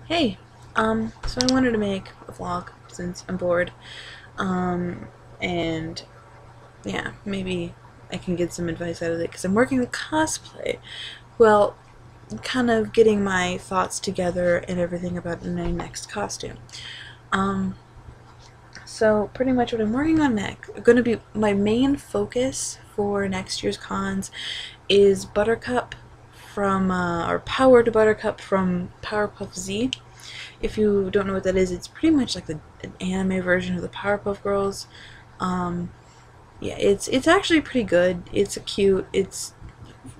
Hey, so I wanted to make a vlog since I'm bored, and yeah, maybe I can get some advice out of it because I'm working with cosplay. Well, kind of getting my thoughts together and everything about my next costume. Um, so pretty much what I'm working on next, going to be my main focus for next year's cons is Buttercup or Powered Buttercup from Powerpuff Z. If you don't know what that is, it's pretty much like an anime version of the Powerpuff Girls. Um, yeah, it's actually pretty good. It's cute. It's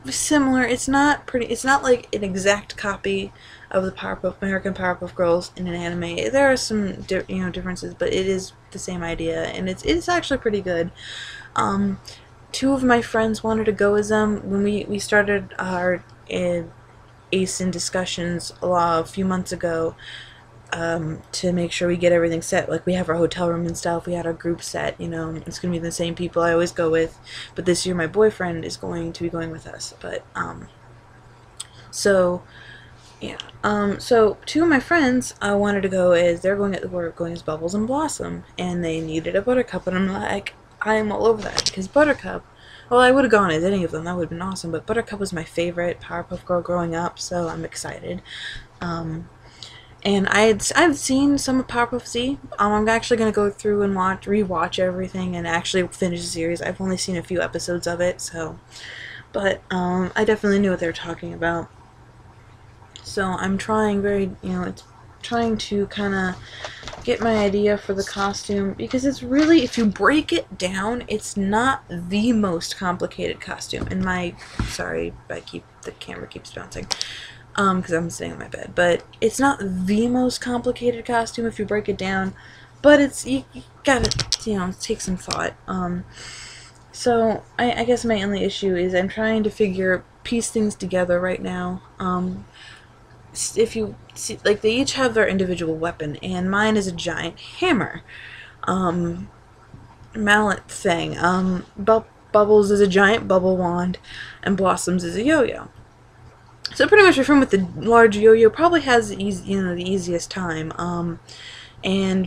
similar. It's not pretty. It's not like an exact copy of the American Powerpuff Girls in an anime. There are some differences, but it is the same idea, and it's actually pretty good. Two of my friends wanted to go as them when we started our ASIN discussions a few months ago. To make sure we get everything set. Like, we have our hotel room and stuff, we had our group set, it's gonna be the same people I always go with, but this year my boyfriend is going to be going with us. But, so, yeah, so two of my friends wanted to go as, were going as Bubbles and Blossom, and they needed a Buttercup, and I'm like, I'm all over that, because Buttercup, well, I would have gone as any of them, that would have been awesome, but Buttercup was my favorite Powerpuff Girl growing up, so I'm excited. And I've seen some of Powerpuff Z. I'm actually gonna go through and rewatch everything and actually finish the series. I've only seen a few episodes of it, but I definitely knew what they were talking about. So I'm trying trying to kind of get my idea for the costume, because it's really, if you break it down, it's not the most complicated costume. Sorry, the camera keeps bouncing. Because I'm sitting on my bed, but it's not the most complicated costume if you break it down, but you gotta, take some thought. So I guess my only issue is I'm trying to piece things together right now. If you see, like, they each have their individual weapon, and mine is a giant hammer, mallet thing. Bubbles is a giant bubble wand, and Blossoms is a yo-yo. So pretty much, my friend with the large yo-yo probably has the easiest time. And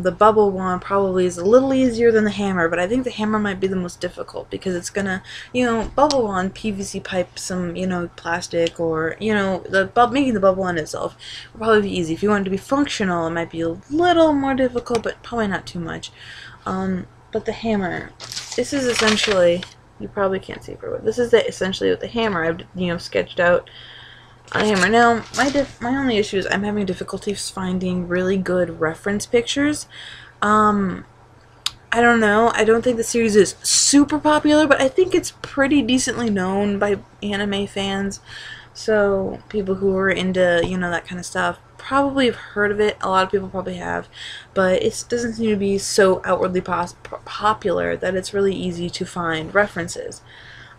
the bubble wand probably is a little easier than the hammer, but I think the hammer might be the most difficult, because it's gonna, bubble wand, PVC pipe, some, plastic, or, making the bubble wand itself will probably be easy. If you want it to be functional, it might be a little more difficult, but probably not too much. But the hammer, this is essentially, you probably can't see for what this is. Essentially with the hammer, I've sketched out a hammer. Now, my only issue is I'm having difficulties finding really good reference pictures. I don't know. I don't think the series is super popular, but I think it's pretty decently known by anime fans. So people who are into, that kind of stuff probably have heard of it. A lot of people probably have, but it doesn't seem to be so outwardly popular that it's really easy to find references.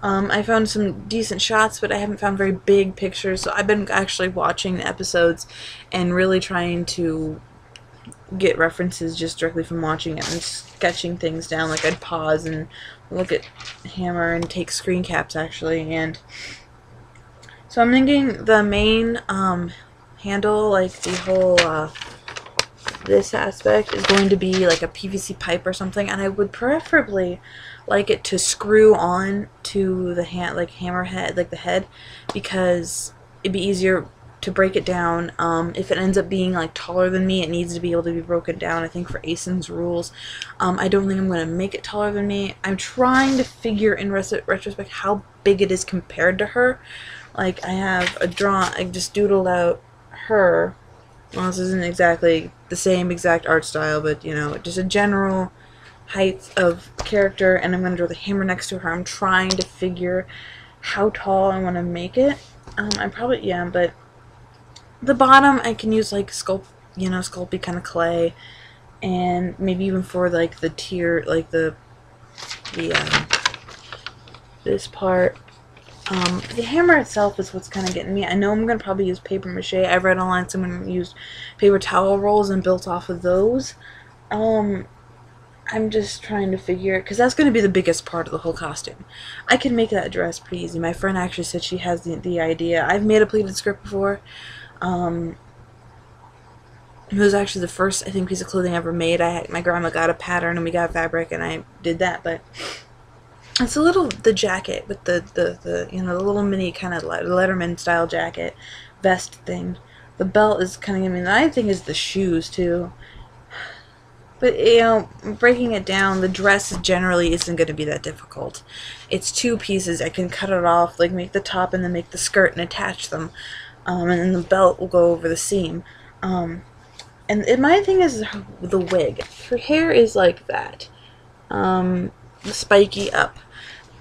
I found some decent shots, but I haven't found very big pictures, so I've been actually watching the episodes and really trying to get references just directly from watching it and sketching things down. Like, I'd pause and look at Hammer and take screen caps, actually. And so I'm thinking the main handle, like the whole this aspect, is going to be like a PVC pipe or something, and I would preferably like it to screw on to the hammerhead, like the head, because it'd be easier to break it down. If it ends up being like taller than me, it needs to be able to be broken down, I think, for ASIN's rules. I don't think I'm going to make it taller than me. I'm trying to figure in retrospect how big it is compared to her. Like, I just doodled out her. Well, this isn't exactly the same exact art style, but, just a general height of character, and I'm going to draw the hammer next to her. I'm trying to figure how tall I want to make it. But the bottom I can use, like, sculpey kind of clay, and maybe even for, like, the tier, like, this part. The hammer itself is what's kind of getting me. I know I'm going to probably use paper mache. I've read online someone used paper towel rolls and built off of those. I'm just trying to figure, because that's going to be the biggest part of the whole costume. I can make that dress pretty easy. My friend actually said she has the idea. I've made a pleated skirt before. It was actually the first, I think, piece of clothing I ever made. My grandma got a pattern and we got fabric and I did that, but it's the jacket with the the little mini kind of Letterman style jacket, vest thing. The belt is kind of, I think is the shoes too. But, breaking it down, the dress generally isn't going to be that difficult. It's two pieces. I can cut it off, like make the top and then make the skirt and attach them. And then the belt will go over the seam. And my thing is the wig. Her hair is like that. Spiky up.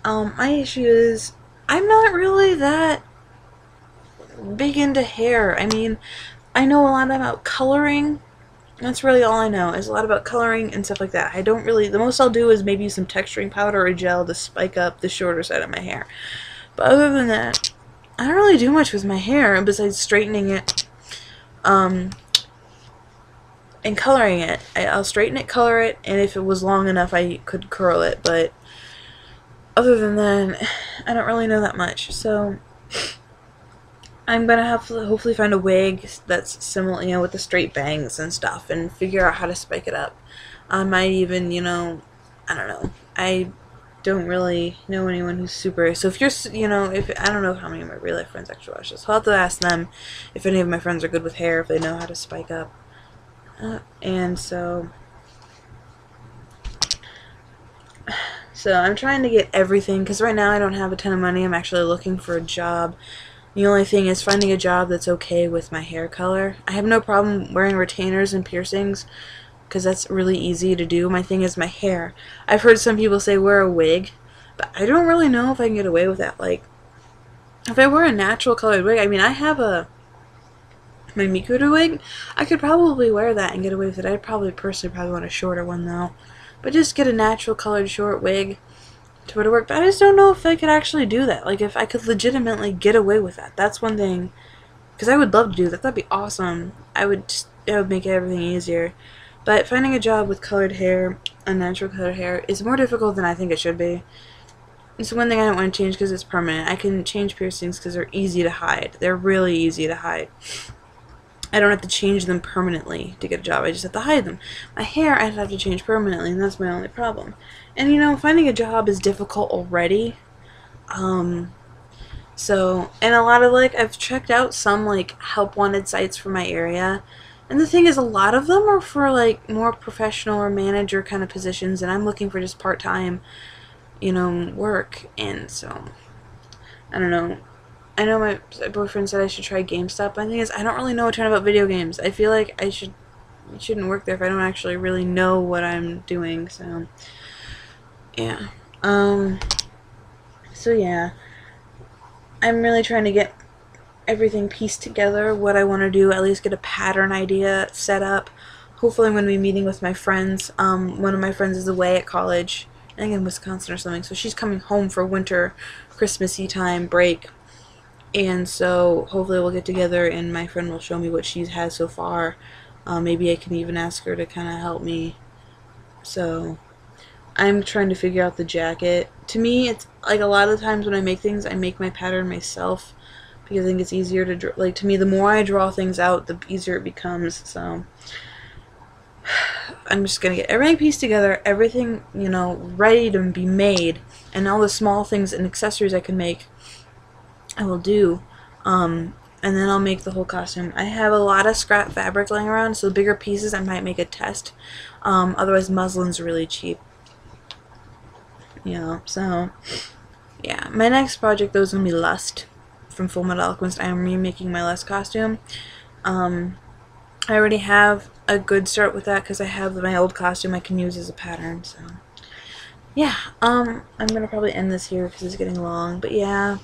My issue is I'm not really that big into hair. I mean, I know a lot about coloring. That's really all I know, is a lot about coloring and stuff like that. I don't really, the most I'll do is maybe some texturing powder or gel to spike up the shorter side of my hair. But other than that, I don't really do much with my hair besides straightening it, and coloring it. I'll straighten it, color it, and if it was long enough I could curl it, but other than that, I don't really know that much. So I'm gonna have to hopefully find a wig that's similar, with the straight bangs and stuff, and figure out how to spike it up. I might even, I don't know. I don't really know anyone who's super. So if you're, if I don't know how many of my real life friends actually watch this, I'll have to ask them if any of my friends are good with hair, if they know how to spike up. And so I'm trying to get everything, because right now I don't have a ton of money. I'm actually looking for a job. The only thing is finding a job that's okay with my hair color. I have no problem wearing retainers and piercings, because that's really easy to do. My thing is my hair. I've heard some people say wear a wig, but I don't really know if I can get away with that. Like, if I wear a natural colored wig, I have my Mikuta wig, I could probably wear that and get away with it. I'd personally want a shorter one though. But just get a natural colored short wig to go to work. But I just don't know if I could actually do that. Like, if I could legitimately get away with that. That's one thing. Because I would love to do that. That'd be awesome. It would make everything easier. But finding a job with colored hair, unnatural colored hair, is more difficult than I think it should be. It's one thing I don't want to change because it's permanent. I can change piercings because they're easy to hide. They're really easy to hide. I don't have to change them permanently to get a job. I just have to hide them. My hair, I'd have to change permanently, and that's my only problem. And, finding a job is difficult already. So, and a lot of, I've checked out some, help wanted sites for my area. And the thing is, a lot of them are for, more professional or manager kind of positions, and I'm looking for just part-time, work. And so, I don't know. I know my boyfriend said I should try GameStop. My thing is, I don't really know a ton about video games. I feel like I shouldn't work there if I don't actually really know what I'm doing. So, yeah. So yeah, I'm really trying to get everything pieced together, what I want to do, at least get a pattern idea set up. Hopefully I'm going to be meeting with my friends. One of my friends is away at college, I think in Wisconsin or something, so she's coming home for winter, Christmassy time break. And so hopefully we'll get together and my friend will show me what she has so far. Maybe I can even ask her to kind of help me. So I'm trying to figure out the jacket. To me, it's a lot of times when I make things, I make my pattern myself because I think it's easier to draw. To me, the more I draw things out, the easier it becomes. So I'm just going to get everything pieced together, everything, ready to be made, and all the small things and accessories I can make, I will do, and then I'll make the whole costume. I have a lot of scrap fabric laying around, so the bigger pieces I might make a test. Otherwise muslin's really cheap. So yeah. My next project though is going to be Lust from Full Metal Alchemist. I am remaking my Lust costume. I already have a good start with that because I have my old costume I can use as a pattern. So yeah, I'm going to probably end this here because it's getting long, but yeah.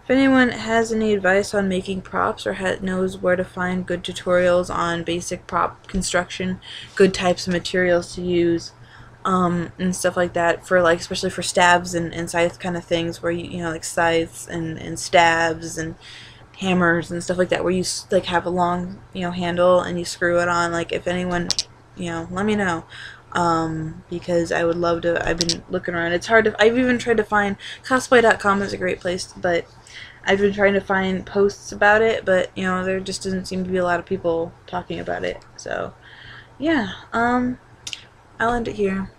If anyone has any advice on making props or knows where to find good tutorials on basic prop construction, good types of materials to use, and stuff like that, for especially for stabs and scythe kind of things, where you scythes and stabs and hammers and stuff like that, where you have a long handle and you screw it on. If anyone, let me know. Because I would love to. I've been looking around. It's hard to. I've even tried to find cosplay.com is a great place, but I've been trying to find posts about it, but you know, there just doesn't seem to be a lot of people talking about it. So yeah, I'll end it here.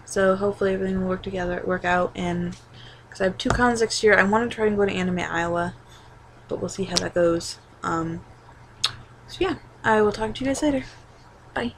So hopefully everything will work out, and because I have 2 cons next year, I want to try and go to Anime Iowa, but we'll see how that goes. So yeah, I will talk to you guys later. Bye.